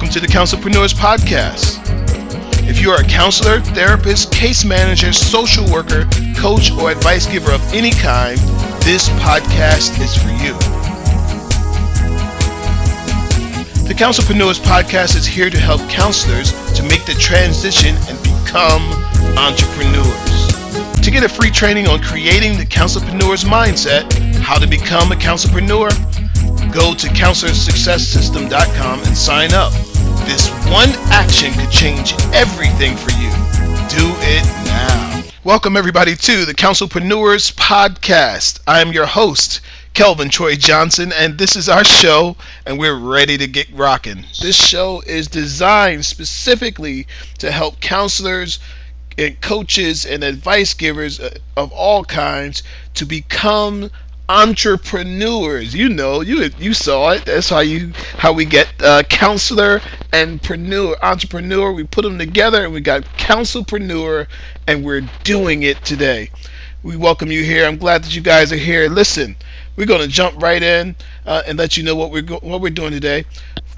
welcome to the Counsel-Preneurs podcast. If you are a counselor, therapist, case manager, social worker, coach, or advice giver of any kind, this podcast is for you. The Counsel-Preneurs podcast is here to help counselors to make the transition and become entrepreneurs. To get a free training on creating the Counsel-Preneurs mindset, how to become a counselpreneur, go to counselorsuccesssystem.com and sign up. This one action could change everything for you. Do it now. Welcome everybody to the Counsel-Preneurs podcast. I am your host, Kelvin Troy Johnson, and this is our show, and we're ready to get rocking. This show is designed specifically to help counselors and coaches and advice givers of all kinds to become entrepreneurs. You know, you saw it. That's how we get counselor and entrepreneur. We put them together and we got Counsel-Preneur, and we're doing it today. We welcome you here. I'm glad that you guys are here. Listen, we're going to jump right in and let you know what we're doing today.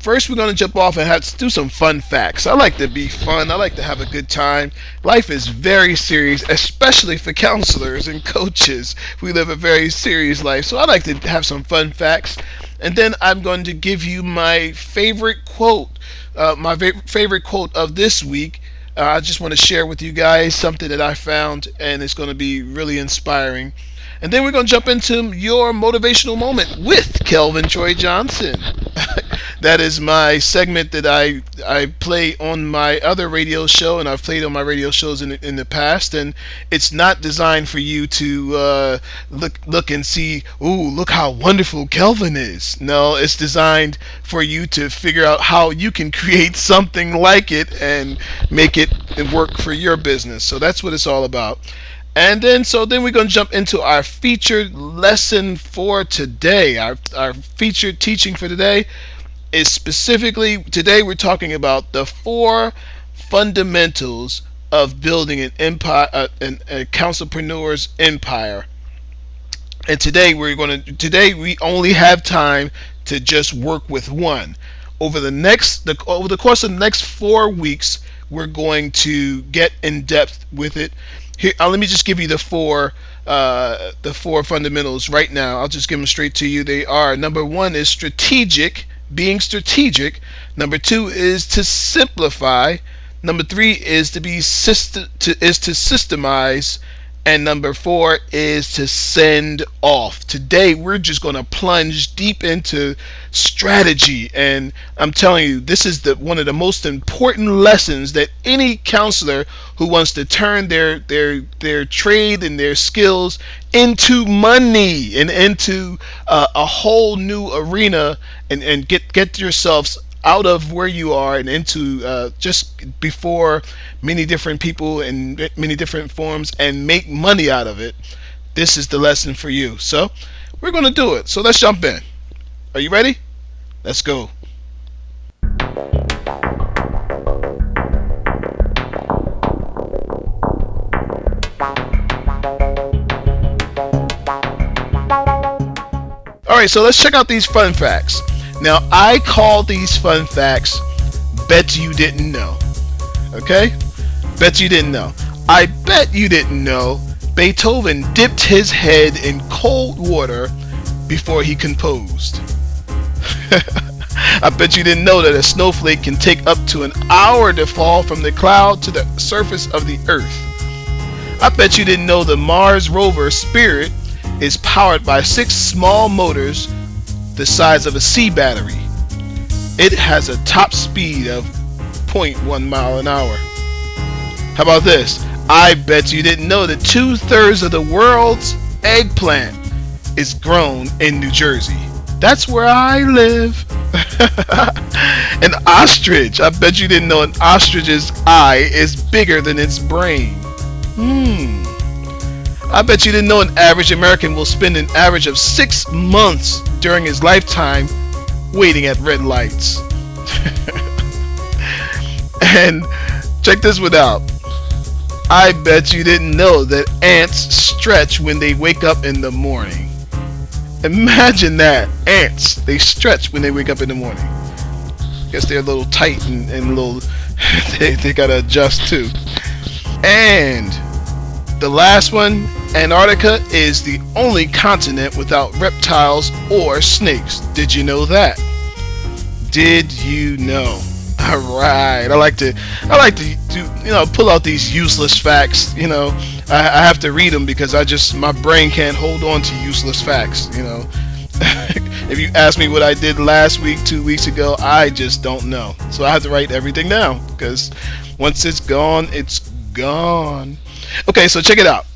First, we're going to jump off and have to do some fun facts. I like to be fun. I like to have a good time. Life is very serious, especially for counselors and coaches. We live a very serious life, so I like to have some fun facts. And then I'm going to give you my favorite quote, favorite quote of this week. I just want to share with you guys something that I found, and it's going to be really inspiring. And then we're going to jump into your motivational moment with Kelvin Troy Johnson. That is my segment that I play on my other radio show, and I've played on my radio shows in the past. And it's not designed for you to look and see, ooh, look how wonderful Kelvin is. No, it's designed for you to figure out how you can create something like it and make it work for your business. So that's what it's all about. And then we're going to jump into our featured lesson for today. Our featured teaching for today is specifically, today we're talking about the 4 fundamentals of building an empire, a counselpreneur's empire. And today we only have time to just work with one. Over the course of the next 4 weeks, we're going to get in depth with it. Here, let me just give you the four fundamentals right now. I'll just give them straight to you. They are: number 1 is strategic, being strategic. Number 2 is to simplify. Number 3 is to systemize. And number 4 is to send off. Today we're just going to plunge deep into strategy, and I'm telling you, this is one of the most important lessons that any counselor who wants to turn their trade and their skills into money and into a whole new arena, and get yourselves out of where you are and into just before many different people in many different forms and make money out of it. This is the lesson for you. So we're going to do it. So let's jump in. Are you ready? Let's go. All right, so let's check out these fun facts. Now, I call these fun facts Bet You Didn't Know. Okay? Bet you didn't know. I bet you didn't know Beethoven dipped his head in cold water before he composed. I bet you didn't know that a snowflake can take up to an hour to fall from the cloud to the surface of the earth. I bet you didn't know the Mars rover Spirit is powered by 6 small motors the size of a sea battery. It has a top speed of 0.1 mile an hour. How about this? I bet you didn't know that 2/3 of the world's eggplant is grown in New Jersey. That's where I live. An ostrich. I bet you didn't know an ostrich's eye is bigger than its brain. I bet you didn't know an average American will spend an average of 6 months during his lifetime waiting at red lights. And check this one out. I bet you didn't know that ants stretch when they wake up in the morning. Imagine that. Ants, they stretch when they wake up in the morning. Guess they're a little tight and a little. they gotta adjust too. And the last one, Antarctica is the only continent without reptiles or snakes. Did you know that? Did you know? All right. I like to do, pull out these useless facts. I have to read them because my brain can't hold on to useless facts. If you ask me what I did last week, 2 weeks ago, I just don't know. So I have to write everything down because once it's gone, it's gone. Okay, so check it out.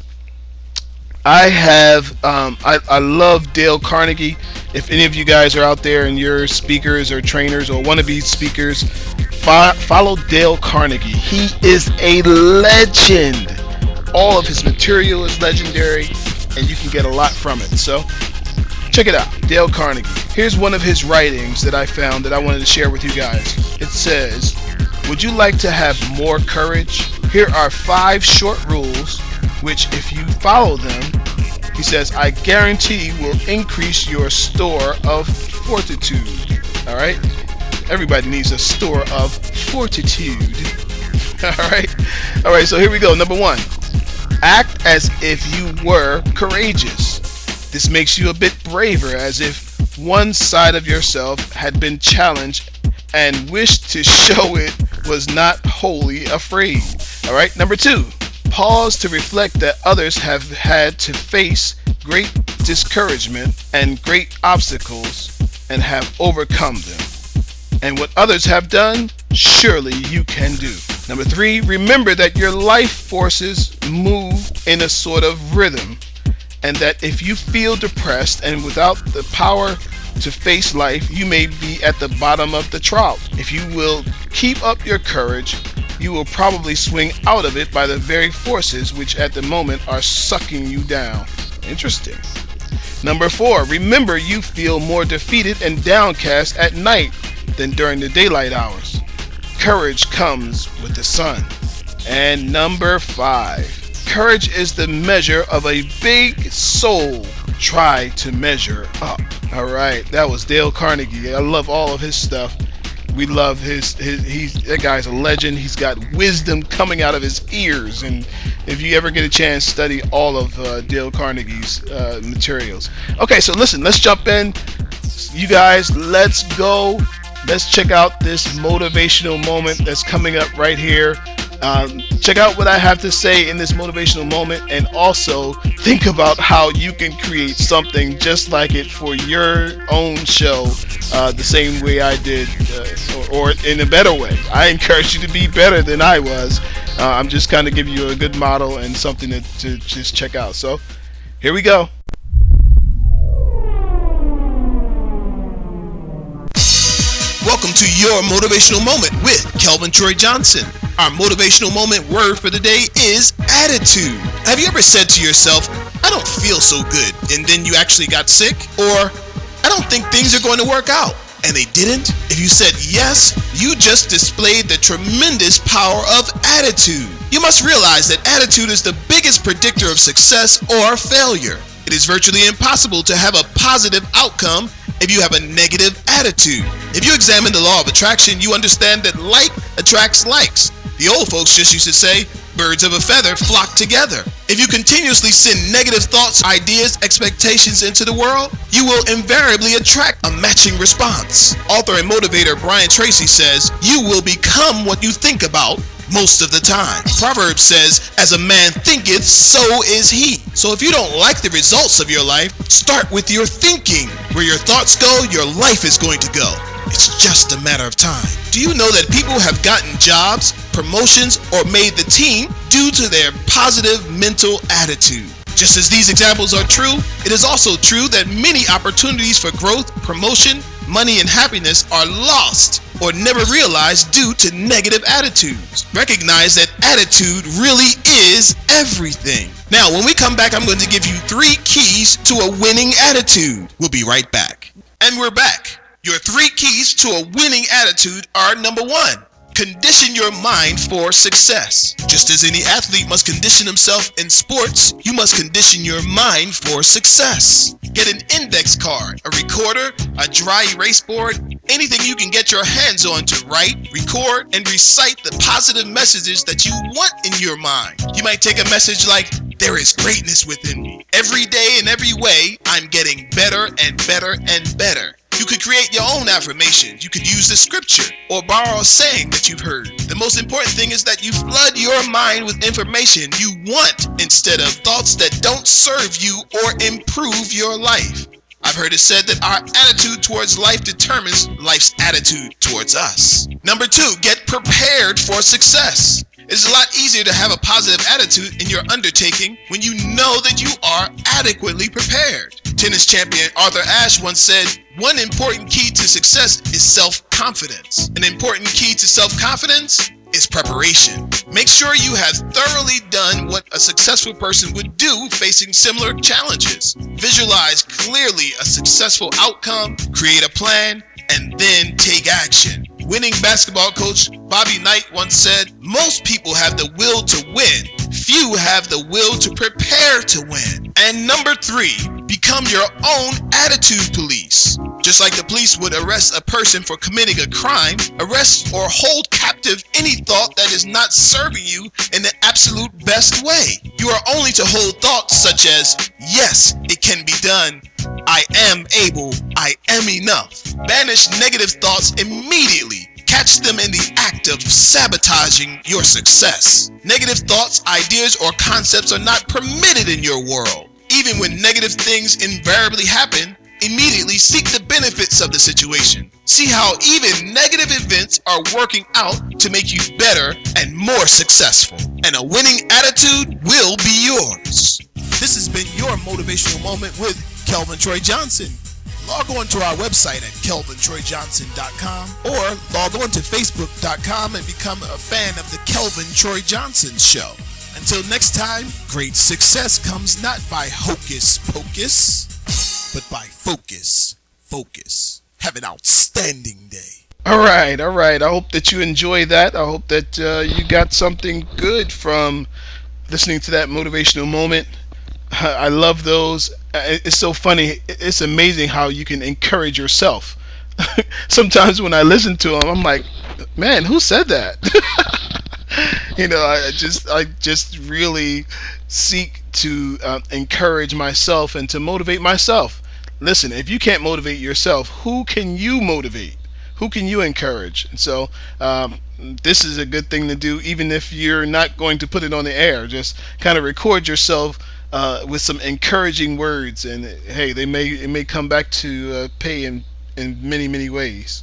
I have I love Dale Carnegie. If any of you guys are out there and you're speakers or trainers or wannabe speakers, follow Dale Carnegie. He is a legend. All of his material is legendary, and you can get a lot from it. So check it out, Dale Carnegie. Here's one of his writings that I found that I wanted to share with you guys. It says, would you like to have more courage? Here are 5 short rules, which if you follow them, he says, I guarantee will increase your store of fortitude. All right? Everybody needs a store of fortitude. All right, so here we go. Number 1, act as if you were courageous. This makes you a bit braver, as if one side of yourself had been challenged and wished to show it was not wholly afraid. All right, number 2, pause to reflect that others have had to face great discouragement and great obstacles and have overcome them. And what others have done, surely you can do. Number 3, remember that your life forces move in a sort of rhythm, and that if you feel depressed and without the power to face life, you may be at the bottom of the trough. If you will keep up your courage, you will probably swing out of it by the very forces which at the moment are sucking you down. Interesting. Number 4, remember you feel more defeated and downcast at night than during the daylight hours. Courage comes with the sun. And number 5, courage is the measure of a big soul. Try to measure up. All right, that was Dale Carnegie. I love all of his stuff. We love that guy's a legend. He's got wisdom coming out of his ears. And if you ever get a chance, study all of Dale Carnegie's materials. Okay, so listen, let's jump in. You guys, let's go. Let's check out this motivational moment that's coming up right here. Check out what I have to say in this motivational moment, and also think about how you can create something just like it for your own show, the same way I did, or in a better way. I encourage you to be better than I was. I'm just kind of giving you a good model and something to just check out. So here we go. Welcome to your motivational moment with Kelvin Troy Johnson. Our motivational moment word for the day is attitude. Have you ever said to yourself, I don't feel so good, and then you actually got sick? Or, I don't think things are going to work out, and they didn't? If you said yes, you just displayed the tremendous power of attitude. You must realize that attitude is the biggest predictor of success or failure. It is virtually impossible to have a positive outcome if you have a negative attitude. If you examine the law of attraction, you understand that like attracts likes. The old folks just used to say, birds of a feather flock together. If you continuously send negative thoughts, ideas, expectations into the world, you will invariably attract a matching response. Author and motivator Brian Tracy says, you will become what you think about most of the time. Proverbs says, as a man thinketh, so is he. So if you don't like the results of your life, start with your thinking. Where your thoughts go, your life is going to go. It's just a matter of time. Do you know that people have gotten jobs, promotions, or made the team due to their positive mental attitude? Just as these examples are true, it is also true that many opportunities for growth, promotion, money, and happiness are lost or never realized due to negative attitudes. Recognize that attitude really is everything. Now, when we come back, I'm going to give you 3 keys to a winning attitude. We'll be right back. And we're back. Your 3 keys to a winning attitude are: number 1, condition your mind for success. Just as any athlete must condition himself in sports, you must condition your mind for success. Get an index card, a recorder, a dry erase board, Anything you can get your hands on to write, record, and recite the positive messages that you want in your mind. You might take a message like, "There is greatness within me. Every day in every way, I'm getting better and better and better." You could create your own affirmations. You could use the scripture or borrow a saying that you've heard. The most important thing is that you flood your mind with information you want instead of thoughts that don't serve you or improve your life. I've heard it said that our attitude towards life determines life's attitude towards us. Number 2, get prepared for success. It's a lot easier to have a positive attitude in your undertaking when you know that you are adequately prepared. Tennis champion Arthur Ashe once said, "One important key to success is self-confidence. An important key to self-confidence is preparation." Make sure you have thoroughly done what a successful person would do facing similar challenges. Visualize clearly a successful outcome, create a plan, and then take action. Winning basketball coach Bobby Knight once said, "Most people have the will to win. Few have the will to prepare to win." And number 3, become your own attitude police. Just like the police would arrest a person for committing a crime, arrest or hold captive any thought that is not serving you in the absolute best way. You are only to hold thoughts such as, "Yes, it can be done. I am able. I am enough." Banish negative thoughts immediately. Catch them in the act of sabotaging your success. Negative thoughts, ideas, or concepts are not permitted in your world. Even when negative things invariably happen, immediately seek the benefits of the situation. See how even negative events are working out to make you better and more successful. And a winning attitude will be yours. This has been your motivational moment with Kelvin Troy Johnson. Log on to our website at kelvintroyjohnson.com or log on to facebook.com and become a fan of the Kelvin Troy Johnson Show. Until next time, great success comes not by hocus pocus, but by focus. Focus. Have an outstanding day. All right. I hope that you enjoy that. I hope that you got something good from listening to that motivational moment. I love those. It's so funny. It's amazing how you can encourage yourself. Sometimes when I listen to them, I'm like, man, who said that? I just really seek to encourage myself and to motivate myself. Listen, if you can't motivate yourself, who can you motivate? Who can you encourage? And so this is a good thing to do, even if you're not going to put it on the air. Just kind of record yourself with some encouraging words, and hey, it may come back to pay in many, many ways.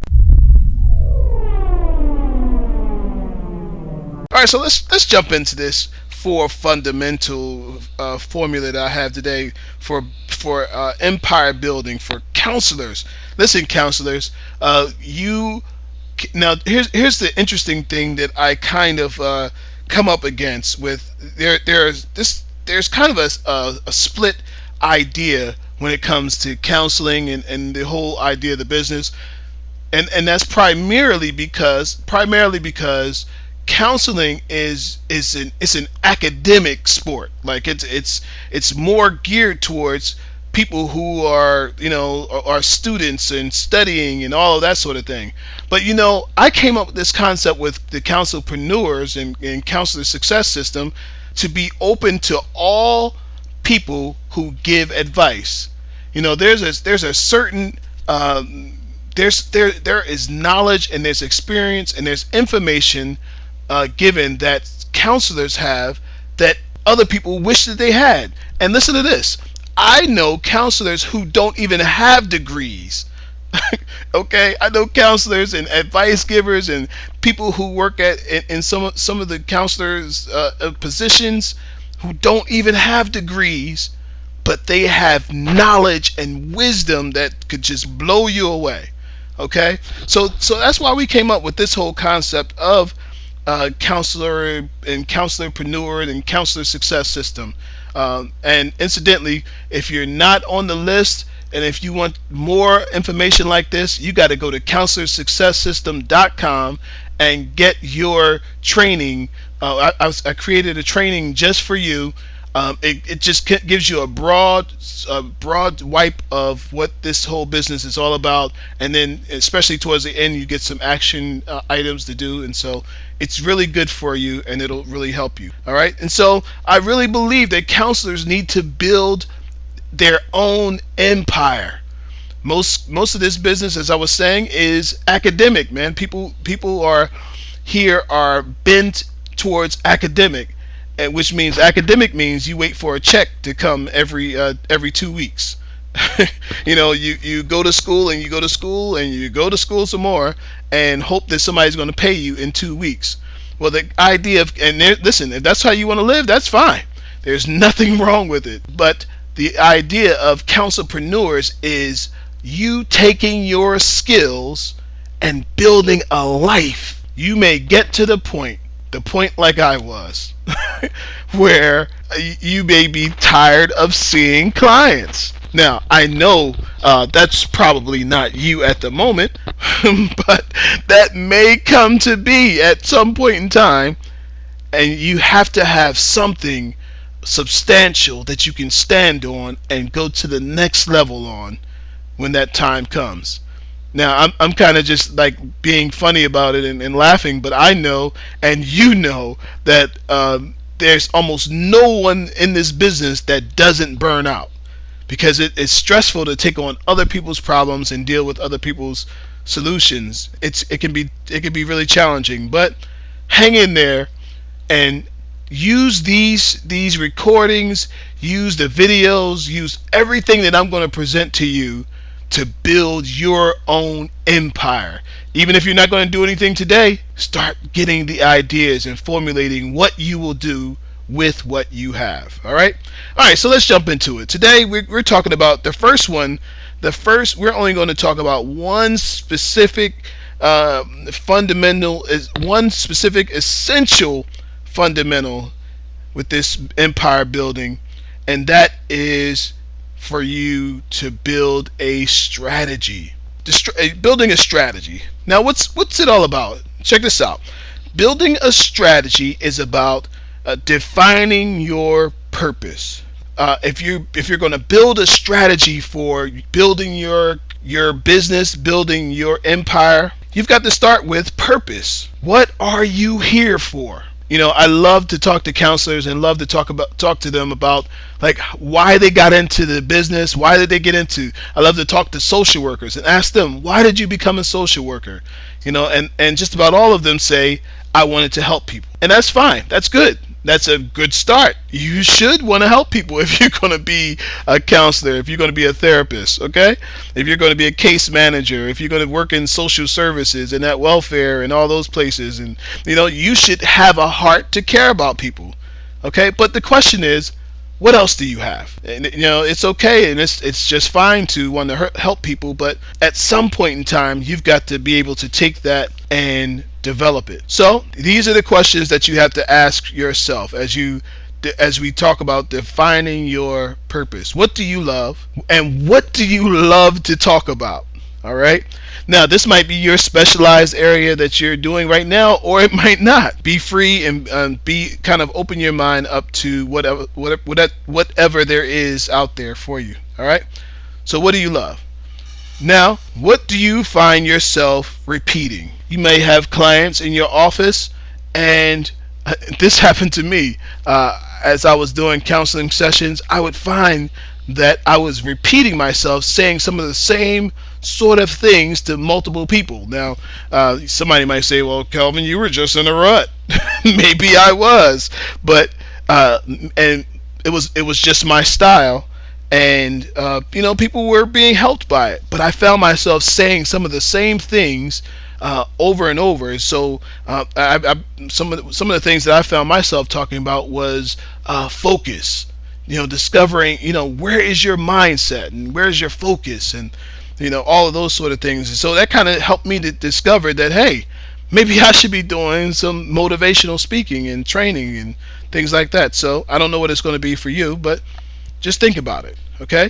All right, so let's jump into this 4 fundamental formula that I have today for empire building for counselors. Listen, counselors, now here's the interesting thing that I kind of come up against with there's kind of a split idea when it comes to counseling and the whole idea of the business, and that's primarily because counseling is an academic sport. Like it's more geared towards people who are are students and studying and all of that sort of thing. But I came up with this concept with the Counsel-Preneurs and Counselor Success System to be open to all people who give advice. There's a certain there is knowledge and there's experience and there's information given that counselors have that other people wish that they had. And listen to this. I know counselors who don't even have degrees. Okay, I know counselors and advice givers and people who work in some of the counselors' positions who don't even have degrees, but they have knowledge and wisdom that could just blow you away. Okay, so that's why we came up with this whole concept of counselor and counselor-preneur and counselor success system. And incidentally, if you're not on the list and if you want more information like this, you got to go to Counselorsuccesssystem.com and get your training. I created a training just for you. It just gives you a broad wipe of what this whole business is all about, and then especially towards the end, you get some action items to do, and so it's really good for you, and it'll really help you. All right, and so I really believe that counselors need to build their own empire. Most of this business, as I was saying, is academic, man. People are bent towards academic, and which means academic means you wait for a check to come every 2 weeks. You go to school and you go to school and you go to school some more and hope that somebody's going to pay you in 2 weeks. Well, the idea of, and listen, if that's how you want to live, that's fine. There's nothing wrong with it. But the idea of Counsel-Preneurs is you taking your skills and building a life. You may get to the point like I was, where you may be tired of seeing clients. Now, I know that's probably not you at the moment, but that may come to be at some point in time, and you have to have something substantial that you can stand on and go to the next level on when that time comes. Now, I'm kind of just like being funny about it and laughing, but I know, and you know, that there's almost no one in this business that doesn't burn out, because it's stressful to take on other people's problems and deal with other people's solutions. It can be really challenging, but hang in there and use these recordings, use the videos, use everything that I'm going to present to you to build your own empire. Even if you're not going to do anything today, start getting the ideas and formulating what you will do with what you have. All right, so let's jump into it. Today we're talking about the first one. We're only going to talk about one specific fundamental, is one specific essential fundamental with this empire building, and that is for you to build a strategy. Building a strategy. Now, what's it all about? Check this out. Building a strategy is about defining your purpose. If you're going to build a strategy for building your business, building your empire, you've got to start with purpose. What are you here for? I love to talk to counselors and love to talk to them about like why they got into the business. Why did they get into? I love to talk to social workers and ask them, why did you become a social worker? And just about all of them say, I wanted to help people, and that's fine. That's good. That's a good start. You should want to help people if you're going to be a counselor, if you're going to be a therapist, okay? If you're going to be a case manager, if you're going to work in social services and at welfare and all those places, and you should have a heart to care about people, okay? But the question is, what else do you have? And it's okay, and it's just fine to want to help people, but at some point in time, you've got to be able to take that and develop it. So these are the questions that you have to ask yourself as we talk about defining your purpose. What do you love, and what do you love to talk about? All right. Now, this might be your specialized area that you're doing right now, or it might not. Be free and be kind of open your mind up to whatever there is out there for you. All right. So, what do you love? Now, what do you find yourself repeating? You may have clients in your office, and this happened to me. As I was doing counseling sessions, I would find that I was repeating myself, saying some of the same sort of things to multiple people. Now, somebody might say, well, Kelvin, you were just in a rut. Maybe I was, but and it was just my style. And people were being helped by it, but I found myself saying some of the same things over and over. So some of the things that I found myself talking about was focus. Discovering where is your mindset and where's your focus, and all of those sort of things. And so that kind of helped me to discover that, hey, maybe I should be doing some motivational speaking and training and things like that. So I don't know what it's going to be for you, but just think about it, okay?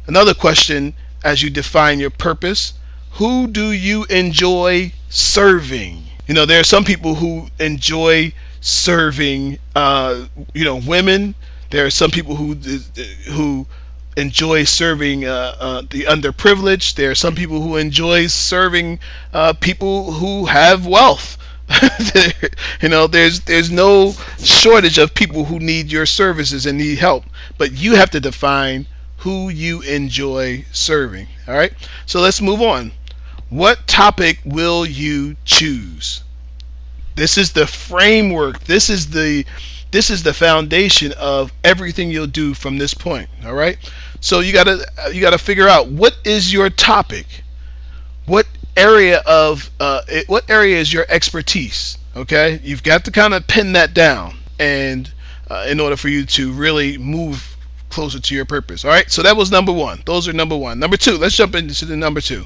Another question as you define your purpose: who do you enjoy serving? There are some people who enjoy serving, women. There are some people who enjoy serving the underprivileged. There are some people who enjoy serving people who have wealth. There's no shortage of people who need your services and need help, but you have to define who you enjoy serving. All right, so let's move on. What topic will you choose? This is the framework. This is the foundation of everything you'll do from this point. All right. So you gotta figure out what is your topic. What area is your expertise? Okay. You've got to kind of pin that down, and in order for you to really move closer to your purpose. All right. So that was number one. Those are number one. Number two. Let's jump into the number two.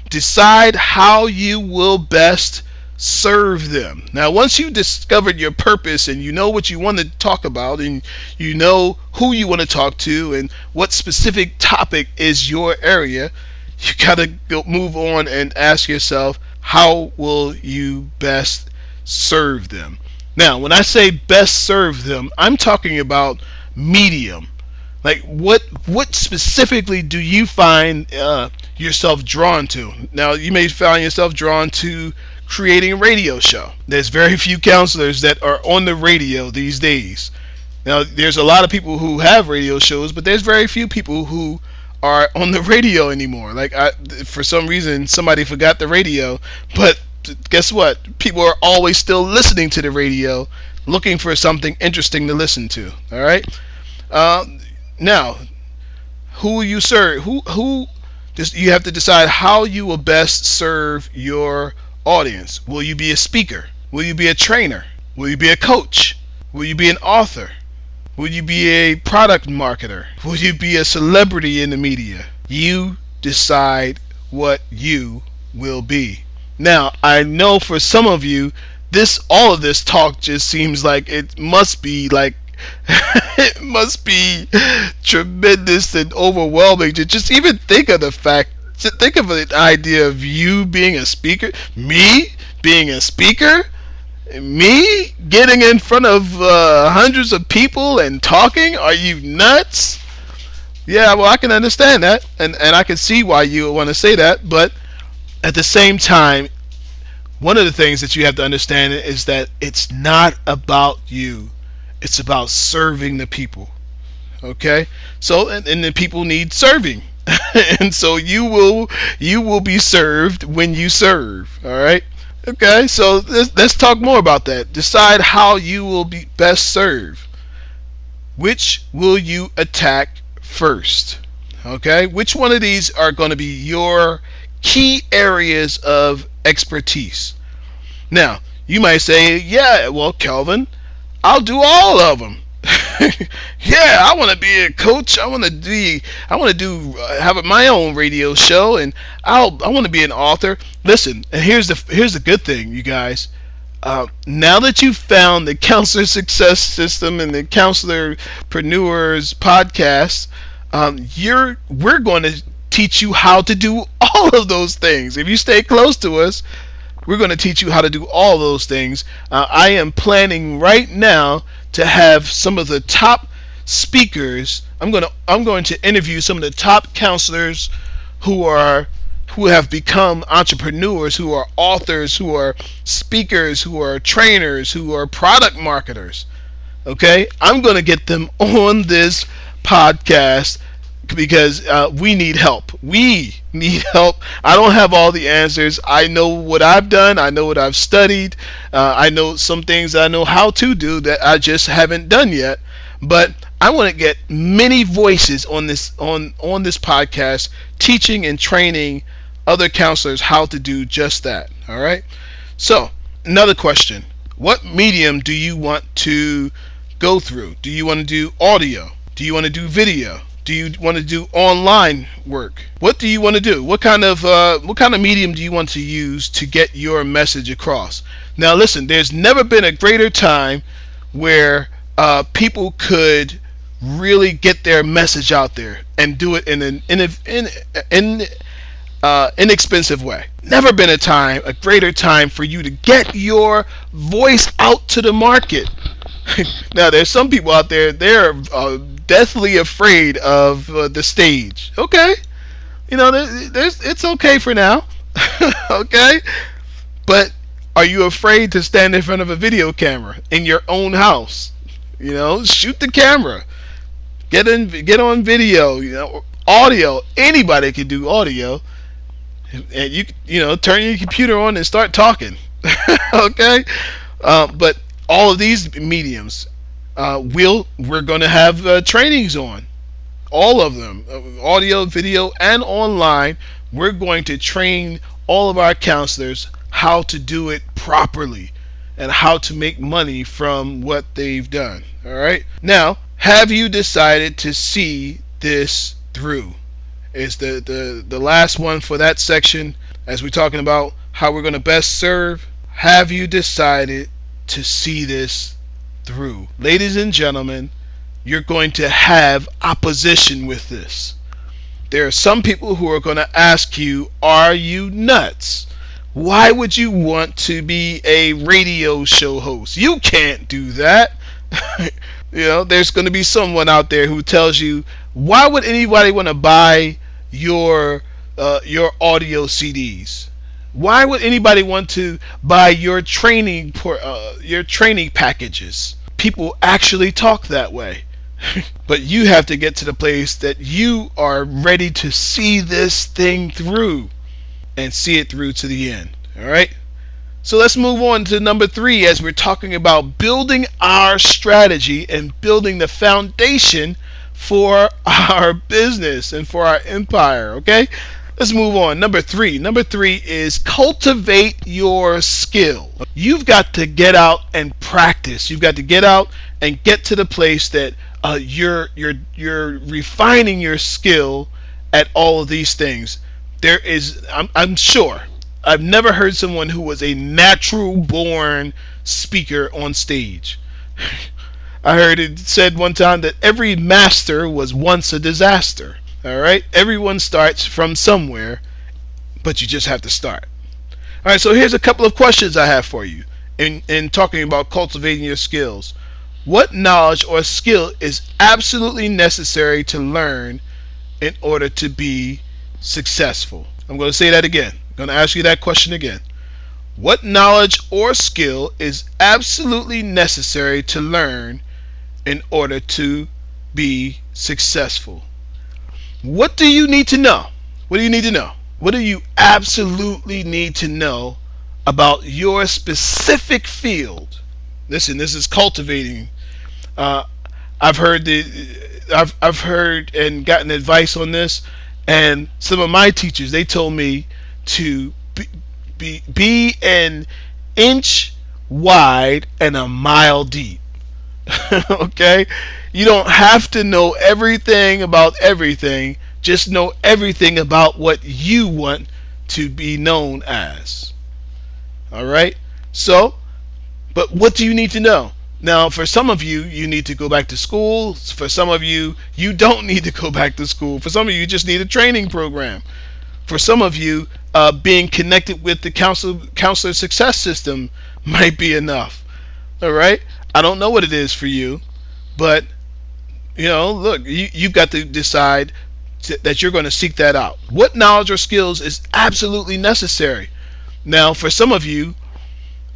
Decide how you will best serve them. Now, once you've discovered your purpose and you know what you want to talk about and you know who you want to talk to and what specific topic is your area, you got to go move on and ask yourself, how will you best serve them? Now, when I say best serve them, I'm talking about medium. Like what specifically do you find yourself drawn to? Now, you may find yourself drawn to creating a radio show. There's very few counselors that are on the radio these days. Now, there's a lot of people who have radio shows, but there's very few people who are on the radio anymore. For some reason, somebody forgot the radio, but guess what? People are always still listening to the radio, looking for something interesting to listen to. All right. Now, who you serve? Who? You have to decide how you will best serve your audience. Will you be a speaker? Will you be a trainer? Will you be a coach? Will you be an author? Will you be a product marketer? Will you be a celebrity in the media? You decide what you will be. Now, I know for some of you, all of this talk just seems like it must be like it must be tremendous and overwhelming to just even think of the idea of you being a speaker, me being a speaker, me getting in front of hundreds of people and talking. Are you nuts? Yeah, well, I can understand that, and I can see why you want to say that, but at the same time, one of the things that you have to understand is that it's not about you. It's about serving the people. Okay? So and the people need serving. And so you will be served when you serve. All right? Okay? So let's talk more about that. Decide how you will be best served. Which will you attack first? Okay? Which one of these are going to be your key areas of expertise? Now, you might say, yeah, well, Kelvin, I'll do all of them. Yeah, I want to be a coach. I want to have my own radio show, and I want to be an author. Listen, and here's the good thing, you guys. Now that you've found the Counselor Success System and the Counsel-Preneurs podcast, we're going to teach you how to do all of those things. If you stay close to us, we're going to teach you how to do all those things. I am planning right now to have some of the top speakers. I'm going to interview some of the top counselors who have become entrepreneurs, who are authors, who are speakers, who are trainers, who are product marketers. Okay? I'm going to get them on this podcast because we need help. We need help. I don't have all the answers. I know what I've done. I know what I've studied. I know some things I know how to do that I just haven't done yet. But I want to get many voices on this podcast, teaching and training other counselors how to do just that. All right. So another question: what medium do you want to go through? Do you want to do audio? Do you want to do video? Do you want to do online work? What do you want to do? What kind of medium do you want to use to get your message across? Now, listen. There's never been a greater time where people could really get their message out there and do it in an inexpensive way. Never been a greater time for you to get your voice out to the market. Now, there's some people out there, they're deathly afraid of the stage. Okay, it's okay for now. Okay, but are you afraid to stand in front of a video camera in your own house? Shoot the camera. Get on video. Audio. Anybody can do audio, and turn your computer on and start talking. Okay, but all of these mediums, we're going to have trainings on all of them, audio, video, and online. We're going to train all of our counselors how to do it properly and how to make money from what they've done. All right. Now, have you decided to see this through? Is the last one for that section, as we're talking about how we're going to best serve. Have you decided to see this through? Ladies and gentlemen, you're going to have opposition with this. There are some people who are going to ask you, are you nuts? Why would you want to be a radio show host? You can't do that. There's going to be someone out there who tells you, why would anybody want to buy your audio CDs? Why would anybody want to buy your training packages? People actually talk that way. But you have to get to the place that you are ready to see this thing through and see it through to the end. All right? So let's move on to number 3, as we're talking about building our strategy and building the foundation for our business and for our empire. Okay? Let's move on. Number 3. Number 3 is cultivate your skill. You've got to get out and practice. You've got to get out and get to the place that you're refining your skill at all of these things. I'm sure, I've never heard someone who was a natural born speaker on stage. I heard it said one time that every master was once a disaster. All right, everyone starts from somewhere, but you just have to start. All right, so here's a couple of questions I have for you in talking about cultivating your skills. What knowledge or skill is absolutely necessary to learn in order to be successful? I'm going to say that again. I'm going to ask you that question again. What knowledge or skill is absolutely necessary to learn in order to be successful? What do you need to know? What do you need to know? What do you absolutely need to know about your specific field? Listen, this is cultivating. I've heard and gotten advice on this, and some of my teachers, they told me to be an inch wide and a mile deep. Okay, you don't have to know everything about everything. Just know everything about what you want to be known as. All right. So, but what do you need to know? Now, for some of you, you need to go back to school. For some of you, you don't need to go back to school. For some of you, you just need a training program. For some of you, being connected with the counselor success system might be enough. All right. I don't know what it is for you, but look, you've got to decide that you're going to seek that out. What knowledge or skills is absolutely necessary? Now, for some of you,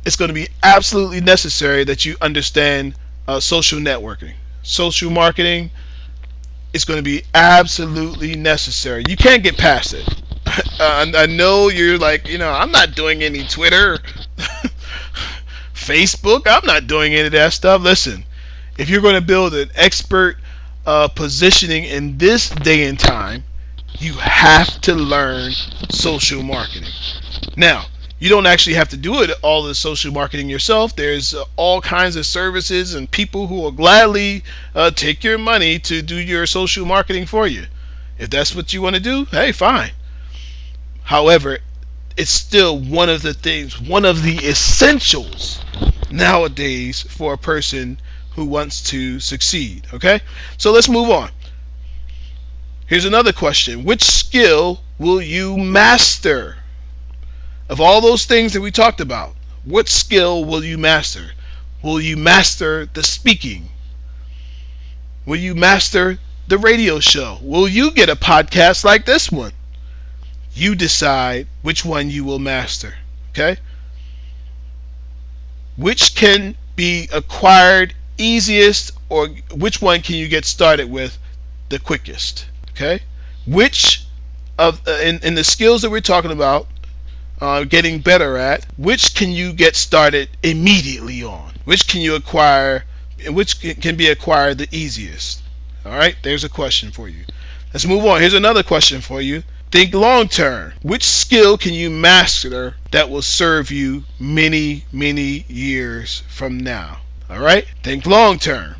it's going to be absolutely necessary that you understand social networking, social marketing. It's going to be absolutely necessary. You can't get past it. I know you're like, I'm not doing any Twitter, Facebook. I'm not doing any of that stuff. Listen, if you're going to build an expert positioning in this day and time, you have to learn social marketing. Now, you don't actually have to do all the social marketing yourself. There's all kinds of services and people who will gladly take your money to do your social marketing for you. If that's what you want to do, hey, fine. However, it's still one of the essentials nowadays for a person who wants to succeed. Okay? So let's move on. Here's another question. Which skill will you master? Of all those things that we talked about, what skill will you master? Will you master the speaking? Will you master the radio show? Will you get a podcast like this one? You decide which one you will master. Okay? Which can be acquired easiest, or which one can you get started with the quickest? Okay? Which of in the skills that we're talking about, getting better at, which can you get started immediately on? Which can you acquire, and which can be acquired the easiest? All right, there's a question for you. Let's move on. Here's another question for you. Think long term. Which skill can you master that will serve you many, many years from now? All right, think long term.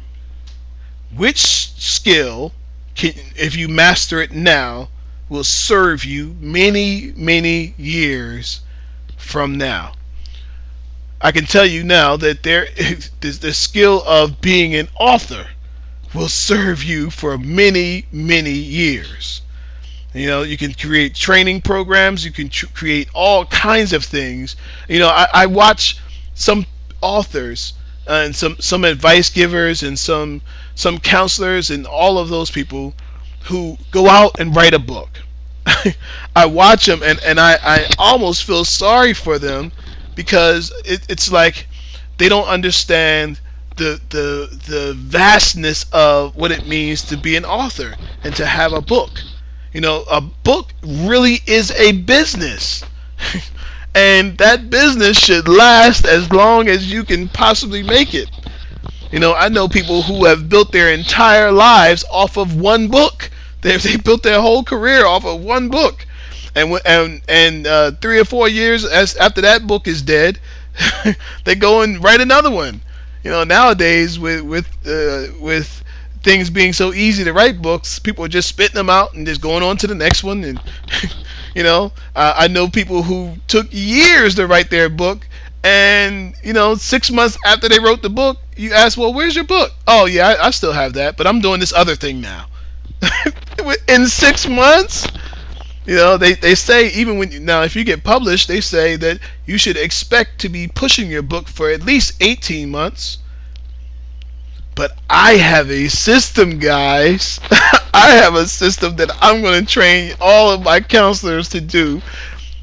Which skill can, if you master it now, will serve you many, many years from now? I can tell you now that there is the skill of being an author will serve you for many, many years. You can create training programs. You can create all kinds of things. I watch some authors and some advice givers and some counselors and all of those people who go out and write a book. I watch them, and I almost feel sorry for them, because it's like they don't understand the vastness of what it means to be an author and to have a book. A book really is a business. And that business should last as long as you can possibly make it. I know people who have built their entire lives off of one book. They built their whole career off of one book, and 3 or 4 years after that book is dead, they go and write another one. Nowadays with things being so easy to write books, people are just spitting them out and just going on to the next one. And I know people who took years to write their book, and 6 months after they wrote the book, you ask, well, where's your book? Oh yeah, I still have that, but I'm doing this other thing now. In 6 months. They say, even now if you get published, they say that you should expect to be pushing your book for at least 18 months. But I have a system, guys. I have a system that I'm going to train all of my counselors to do,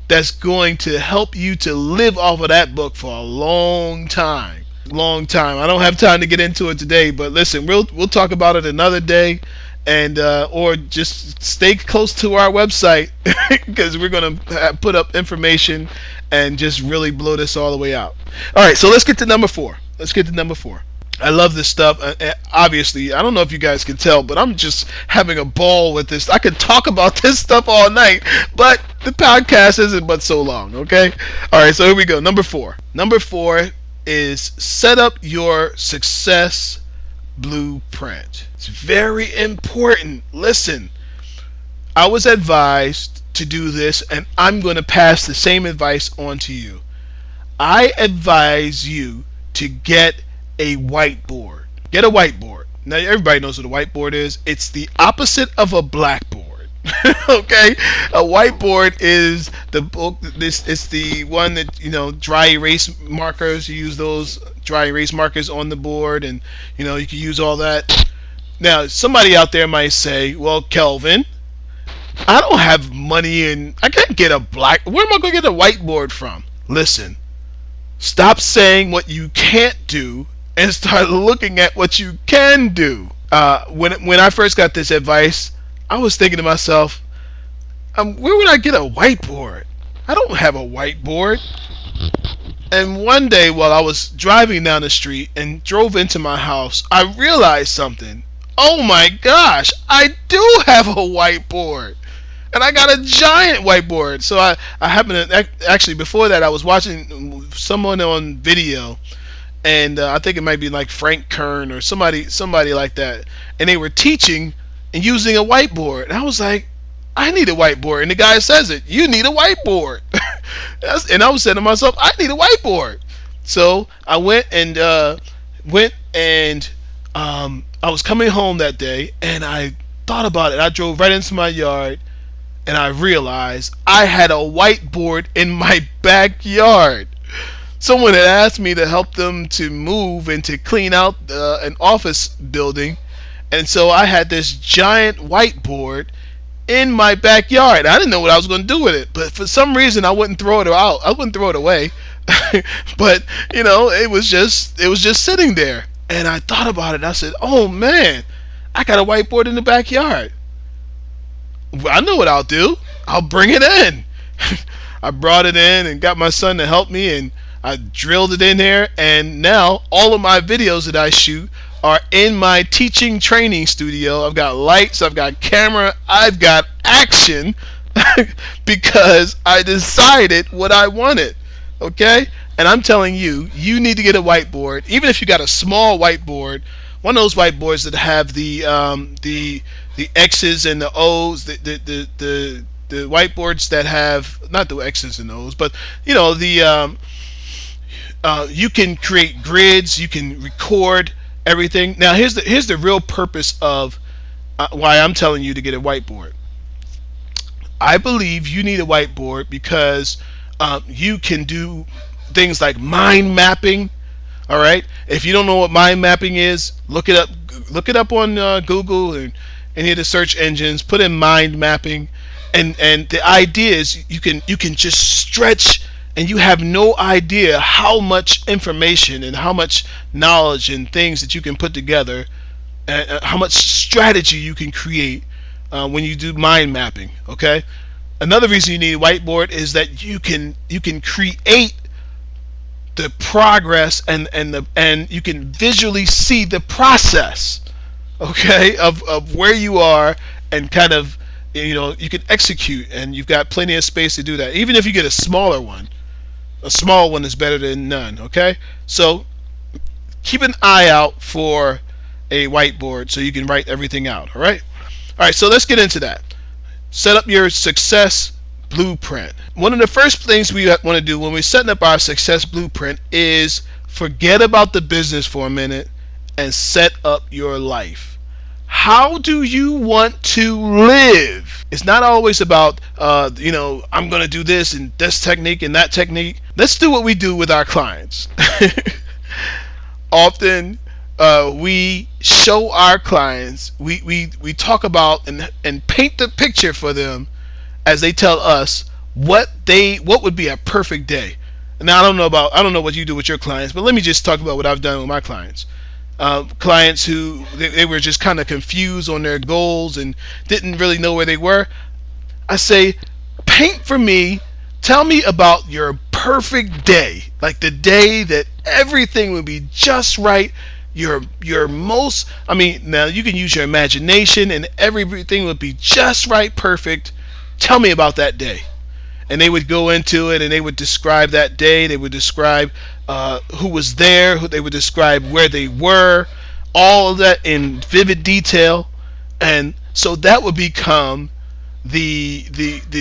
that's going to help you to live off of that book for a long time. I don't have time to get into it today, but listen, we'll talk about it another day. And or just stay close to our website, because we're going to put up information and just really blow this all the way out. All right, so let's get to number 4. I love this stuff. Obviously, I don't know if you guys can tell, but I'm just having a ball with this. I could talk about this stuff all night, but the podcast isn't but so long, okay? All right, so here we go. Number 4 is set up your success blueprint. It's very important. Listen, I was advised to do this, and I'm going to pass the same advice on to you. I advise you to get a whiteboard. Get a whiteboard. Now, everybody knows what a whiteboard is. It's the opposite of a blackboard. Okay, a whiteboard is the book. It's the one that dry erase markers. You use those dry erase markers on the board, and you can use all that. Now, somebody out there might say, "Well, Kelvin, I don't have money, and I can't get a black. Where am I going to get a whiteboard from?" Listen, stop saying what you can't do and start looking at what you can do. When I first got this advice, I was thinking to myself, where would I get a whiteboard? I don't have a whiteboard. And one day, while I was driving down the street and drove into my house, I realized something. Oh my gosh, I do have a whiteboard. And I got a giant whiteboard. So I happened to, actually before that, I was watching someone on video, and I think it might be like Frank Kern or somebody like that, and they were teaching and using a whiteboard. And I was like, I need a whiteboard. And the guy says it, you need a whiteboard. And I was saying to myself, I need a whiteboard. So I went and I was coming home that day, and I thought about it. I drove right into my yard, and I realized I had a whiteboard in my backyard. someone had asked me to help them to move and to clean out an office building, and so I had this giant whiteboard in my backyard. I didn't know what I was going to do with it, but for some reason I wouldn't throw it out. I wouldn't throw it away. But it was just sitting there, and I thought about it. And I said, "Oh man, I got a whiteboard in the backyard. I know what I'll do. I'll bring it in." I brought it in and got my son to help me, and I drilled it in there. And now all of my videos that I shoot are in my teaching training studio. I've got lights, I've got camera, I've got action because I decided what I wanted. Okay? And I'm telling you, you need to get a whiteboard. Even if you got a small whiteboard, one of those whiteboards that have the X's and the O's, the whiteboards that have not the X's and O's, but the you can create grids, you can record everything. Now here's the real purpose of why I'm telling you to get a whiteboard. I believe you need a whiteboard because you can do things like mind mapping. All right. If you don't know what mind mapping is, look it up. Look it up on Google and any of the search engines. Put in mind mapping, and the idea is you can just stretch, and you have no idea how much information and how much knowledge and things that you can put together, and how much strategy you can create when you do mind mapping. Okay. Another reason you need a whiteboard is that you can create the progress and you can visually see the process, okay, of where you are, and kind of you can execute, and you've got plenty of space to do that. Even if you get a smaller one, a small one is better than none. Okay, so keep an eye out for a whiteboard so you can write everything out. All right, so let's get into that. Set up your success blueprint. One of the first things we want to do when we're setting up our success blueprint is forget about the business for a minute and set up your life. How do you want to live? It's not always about I'm going to do this and this technique and that technique. Let's do what we do with our clients. Often we show our clients, we talk about and paint the picture for them as they tell us what would be a perfect day. Now I don't know what you do with your clients, but let me just talk about what I've done with my clients. Clients who they were just kind of confused on their goals and didn't really know where they were. I say, paint for me. Tell me about your perfect day, like the day that everything would be just right. Your most, now you can use your imagination and everything would be just right, perfect. Tell me about that day. And they would go into it and they would describe that day. They would describe who was there. They would describe where they were. All of that in vivid detail. And so that would become the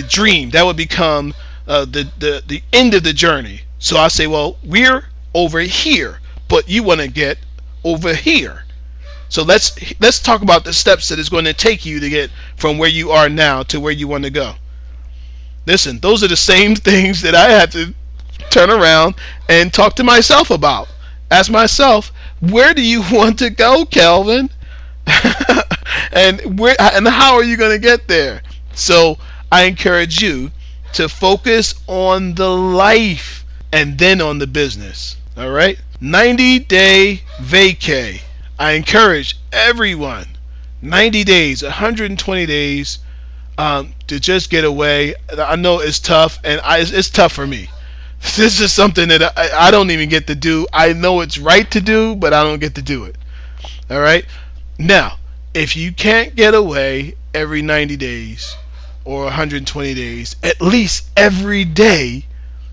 dream. That would become the end of the journey. So I say, well, we're over here, but you want to get over here. So let's talk about the steps that it's going to take you to get from where you are now to where you want to go. Listen, those are the same things that I had to turn around and talk to myself about. Ask myself, where do you want to go, Kelvin? and how are you going to get there? So I encourage you to focus on the life and then on the business. All right? 90-day vacay. I encourage everyone, 90 days, 120 days to just get away. I know it's tough, and it's tough for me. This is something that I don't even get to do. I know it's right to do, but I don't get to do it. All right? Now, if you can't get away every 90 days or 120 days, at least every day,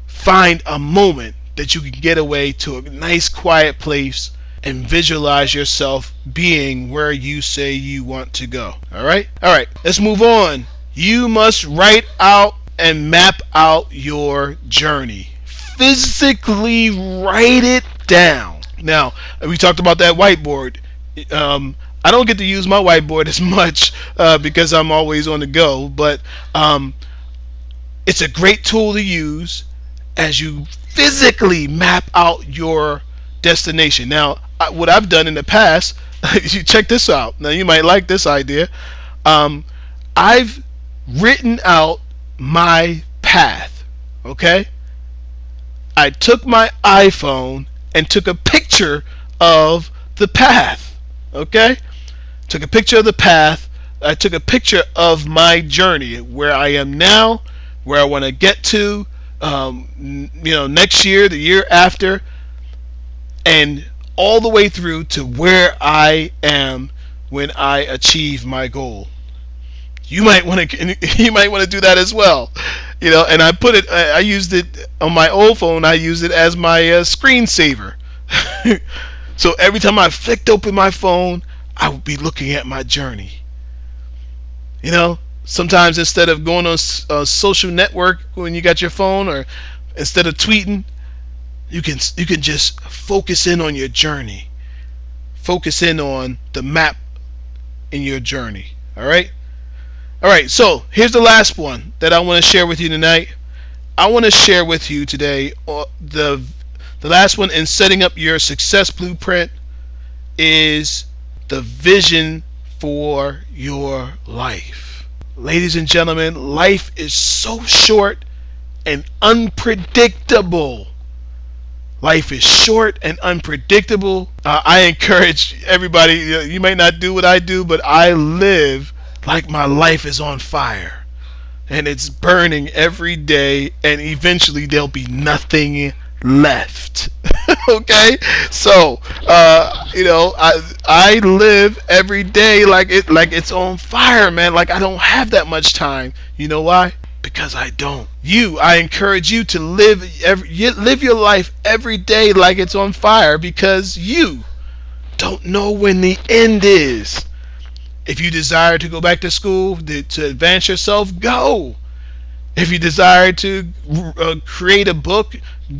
find a moment that you can get away to a nice quiet place and visualize yourself being where you say you want to go. All right, let's move on. You must write out and map out your journey. Physically write it down. Now, we talked about that whiteboard. I don't get to use my whiteboard as much because I'm always on the go, but it's a great tool to use. as you physically map out your destination. Now, what I've done in the past, you check this out. Now, you might like this idea. Um, I've written out my path. Okay? I took my iPhone and took a picture of the path. Okay? Took a picture of the path. I took a picture of my journey, where I am now, where I want to get to, next year, the year after, and all the way through to where I am when I achieve my goal. You might want to do that as well. And I used it on my old phone. I used it as my screensaver. So every time I flicked open my phone, I would be looking at my journey. Sometimes instead of going on a social network when you got your phone, or instead of tweeting, you can just focus in on your journey. Focus in on the map in your journey. All right. So here's the last one that I want to share with you tonight. I want to share with you today the last one in setting up your success blueprint is the vision for your life. Ladies and gentlemen, life is so short and unpredictable. Life is short and unpredictable. I encourage everybody, you may not do what I do, but I live like my life is on fire. And it's burning every day, and eventually there'll be nothing left. Okay? So, I live every day like it's on fire, man. Like I don't have that much time. You know why? Because I don't. I encourage you to live your life every day like it's on fire, because you don't know when the end is. If you desire to go back to school to advance yourself, go. If you desire to create a book,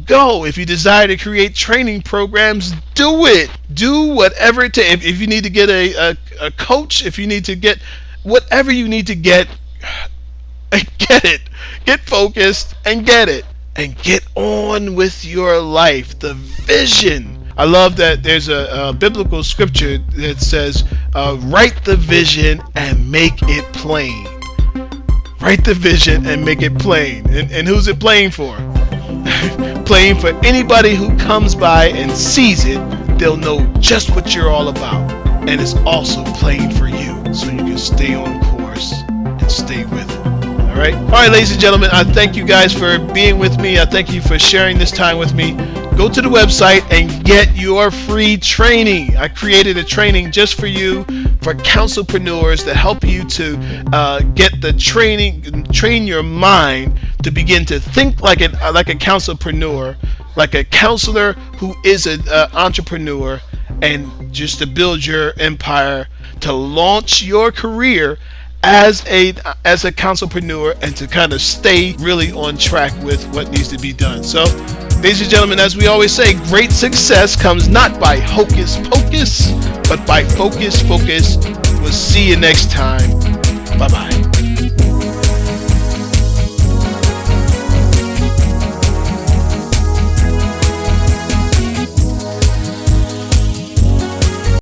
go. If you desire to create training programs, do it. Do whatever it takes. If you need to get a coach, if you need to get whatever you need to get it. Get focused and get it. And get on with your life. The vision. I love that there's a biblical scripture that says, write the vision and make it plain. Write the vision and make it plain. And who's it plain for? Plain for anybody who comes by and sees it. They'll know just what you're all about. And it's also plain for you, so you can stay on course and stay with it. All right, ladies and gentlemen, I thank you guys for being with me. I thank you for sharing this time with me. Go to the website and get your free training. I created a training just for you, for Counsel-Preneurs, to help you to get the training, train your mind to begin to think like a Counsel-Preneur, like a counselor who is an entrepreneur, and just to build your empire, to launch your career as a Counsel-Preneur, and to kind of stay really on track with what needs to be done. So, ladies and gentlemen, as we always say, great success comes not by hocus pocus, but by focus. We'll see you next time. Bye-bye.